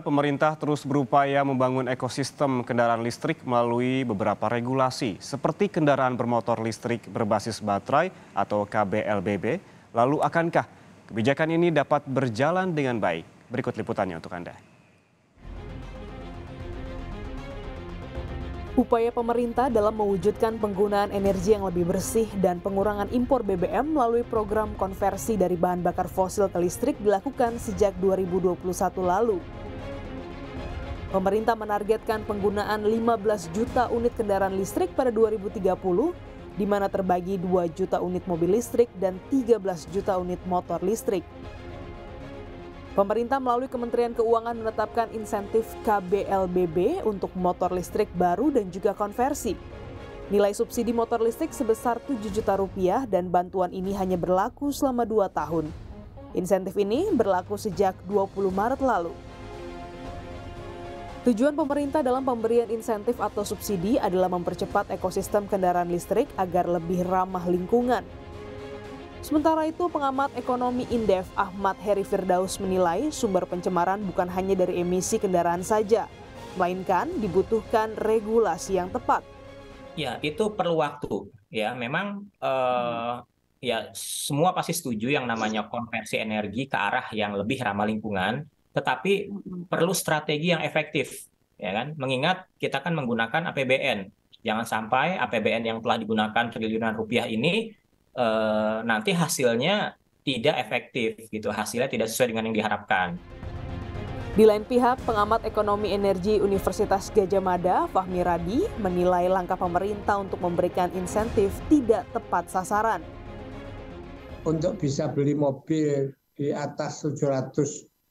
pemerintah terus berupaya membangun ekosistem kendaraan listrik melalui beberapa regulasi, seperti kendaraan bermotor listrik berbasis baterai atau KBLBB. Lalu akankah kebijakan ini dapat berjalan dengan baik? Berikut liputannya untuk Anda. Upaya pemerintah dalam mewujudkan penggunaan energi yang lebih bersih dan pengurangan impor BBM melalui program konversi dari bahan bakar fosil ke listrik dilakukan sejak 2021 lalu. Pemerintah menargetkan penggunaan 15 juta unit kendaraan listrik pada 2030, di mana terbagi 2 juta unit mobil listrik dan 13 juta unit motor listrik. Pemerintah melalui Kementerian Keuangan menetapkan insentif KBLBB untuk motor listrik baru dan juga konversi. Nilai subsidi motor listrik sebesar Rp7 juta dan bantuan ini hanya berlaku selama 2 tahun. Insentif ini berlaku sejak 20 Maret lalu. Tujuan pemerintah dalam pemberian insentif atau subsidi adalah mempercepat ekosistem kendaraan listrik agar lebih ramah lingkungan. Sementara itu, pengamat ekonomi Indef Ahmad Heri Firdaus menilai sumber pencemaran bukan hanya dari emisi kendaraan saja, melainkan dibutuhkan regulasi yang tepat. Ya, itu perlu waktu. Ya, memang ya semua pasti setuju yang namanya konversi energi ke arah yang lebih ramah lingkungan, tetapi perlu strategi yang efektif, ya kan? Mengingat kita kan menggunakan APBN. Jangan sampai APBN yang telah digunakan triliunan rupiah ini nanti hasilnya tidak efektif gitu, hasilnya tidak sesuai dengan yang diharapkan. Di lain pihak, pengamat ekonomi energi Universitas Gadjah Mada, Fahmi Radi, menilai langkah pemerintah untuk memberikan insentif tidak tepat sasaran. Untuk bisa beli mobil di atas 700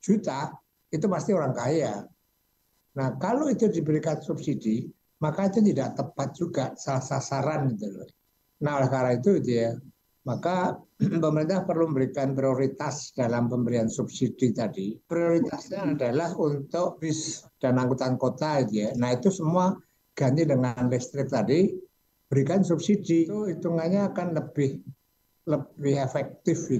juta, itu pasti orang kaya. Nah, kalau itu diberikan subsidi, maka itu tidak tepat juga sasaran gitu loh. Nah, oleh karena itu maka pemerintah perlu memberikan prioritas dalam pemberian subsidi tadi. Prioritasnya adalah untuk bis dan angkutan kota Nah, itu semua ganti dengan listrik tadi, berikan subsidi. Itu hitungannya akan lebih efektif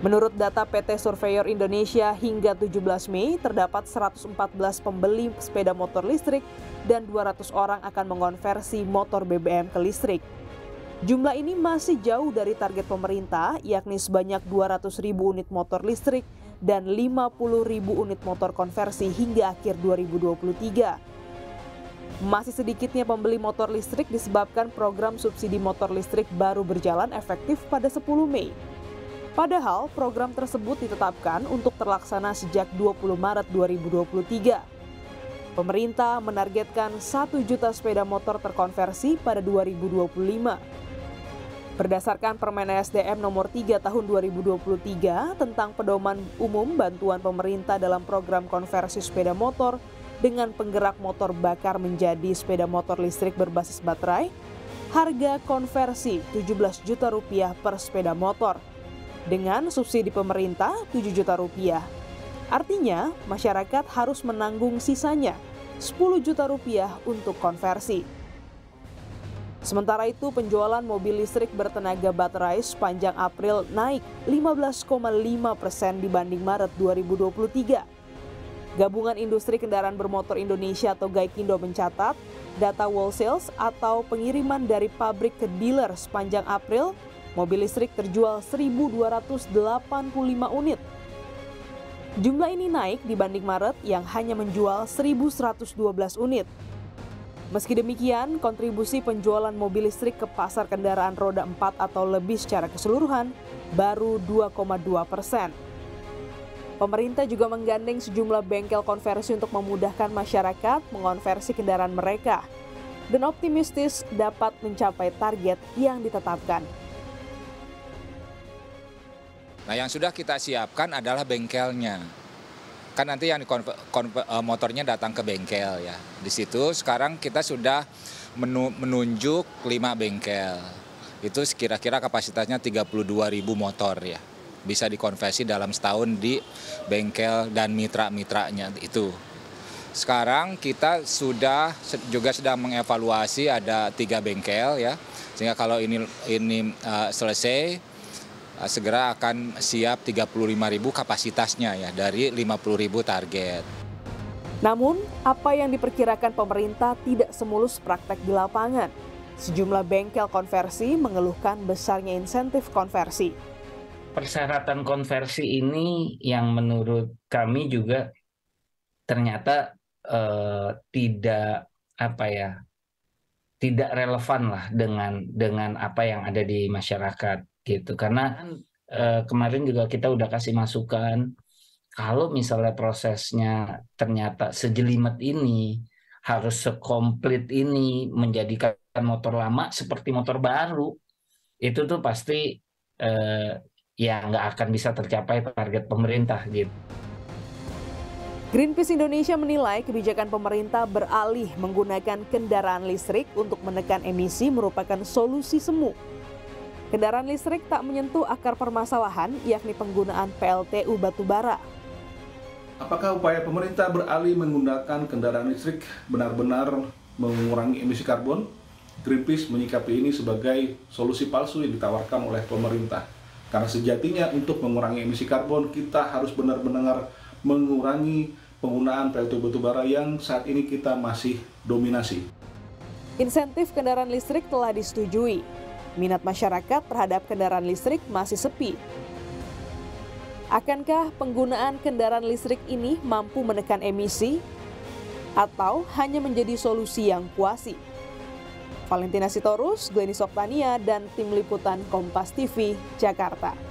Menurut data PT Surveyor Indonesia hingga 17 Mei, terdapat 114 pembeli sepeda motor listrik dan 200 orang akan mengonversi motor BBM ke listrik. Jumlah ini masih jauh dari target pemerintah, yakni sebanyak 200.000 unit motor listrik dan 50.000 unit motor konversi hingga akhir 2023. Masih sedikitnya pembeli motor listrik disebabkan program subsidi motor listrik baru berjalan efektif pada 10 Mei. Padahal program tersebut ditetapkan untuk terlaksana sejak 20 Maret 2023. Pemerintah menargetkan 1 juta sepeda motor terkonversi pada 2025. Berdasarkan Permen SDM nomor 3 tahun 2023 tentang pedoman umum bantuan pemerintah dalam program konversi sepeda motor dengan penggerak motor bakar menjadi sepeda motor listrik berbasis baterai, harga konversi Rp17 juta per sepeda motor. Dengan subsidi pemerintah Rp7 juta. Artinya, masyarakat harus menanggung sisanya Rp10 juta untuk konversi. Sementara itu, penjualan mobil listrik bertenaga baterai sepanjang April naik 15,5% dibanding Maret 2023. Gabungan Industri Kendaraan Bermotor Indonesia atau GAIKINDO mencatat, data wholesales atau pengiriman dari pabrik ke dealer sepanjang April, mobil listrik terjual 1.285 unit. Jumlah ini naik dibanding Maret yang hanya menjual 1.112 unit. Meski demikian, kontribusi penjualan mobil listrik ke pasar kendaraan roda 4 atau lebih secara keseluruhan baru 2,2%. Pemerintah juga menggandeng sejumlah bengkel konversi untuk memudahkan masyarakat mengonversi kendaraan mereka dan optimistis dapat mencapai target yang ditetapkan. Nah, yang sudah kita siapkan adalah bengkelnya. Kan nanti yang motornya datang ke bengkel ya. Di situ sekarang kita sudah menunjuk 5 bengkel. Itu kira-kira kapasitasnya 32.000 motor ya. Bisa dikonversi dalam setahun di bengkel dan mitra-mitranya itu. Sekarang kita juga sedang mengevaluasi ada 3 bengkel ya. Sehingga kalau ini selesai segera akan siap 35.000 kapasitasnya ya dari 50.000 target. Namun, apa yang diperkirakan pemerintah tidak semulus praktek di lapangan. Sejumlah bengkel konversi mengeluhkan besarnya insentif konversi. Persyaratan konversi ini yang menurut kami juga ternyata tidak relevan lah dengan apa yang ada di masyarakat gitu. Karena kemarin juga kita udah kasih masukan, kalau misalnya prosesnya ternyata sejelimet ini, harus sekomplit ini, menjadikan motor lama seperti motor baru, itu tuh pasti ya nggak akan bisa tercapai target pemerintah gitu. Greenpeace Indonesia menilai kebijakan pemerintah beralih menggunakan kendaraan listrik untuk menekan emisi merupakan solusi semu. Kendaraan listrik tak menyentuh akar permasalahan, yakni penggunaan PLTU batubara. Apakah upaya pemerintah beralih menggunakan kendaraan listrik benar-benar mengurangi emisi karbon? Greenpeace menyikapi ini sebagai solusi palsu yang ditawarkan oleh pemerintah. Karena sejatinya untuk mengurangi emisi karbon, kita harus benar-benar mengurangi penggunaan PLTU batubara yang saat ini kita masih dominasi. Insentif kendaraan listrik telah disetujui. Minat masyarakat terhadap kendaraan listrik masih sepi. Akankah penggunaan kendaraan listrik ini mampu menekan emisi atau hanya menjadi solusi yang kuasi? Valentina Sitorus, Glenys Oktania, dan tim liputan Kompas TV, Jakarta.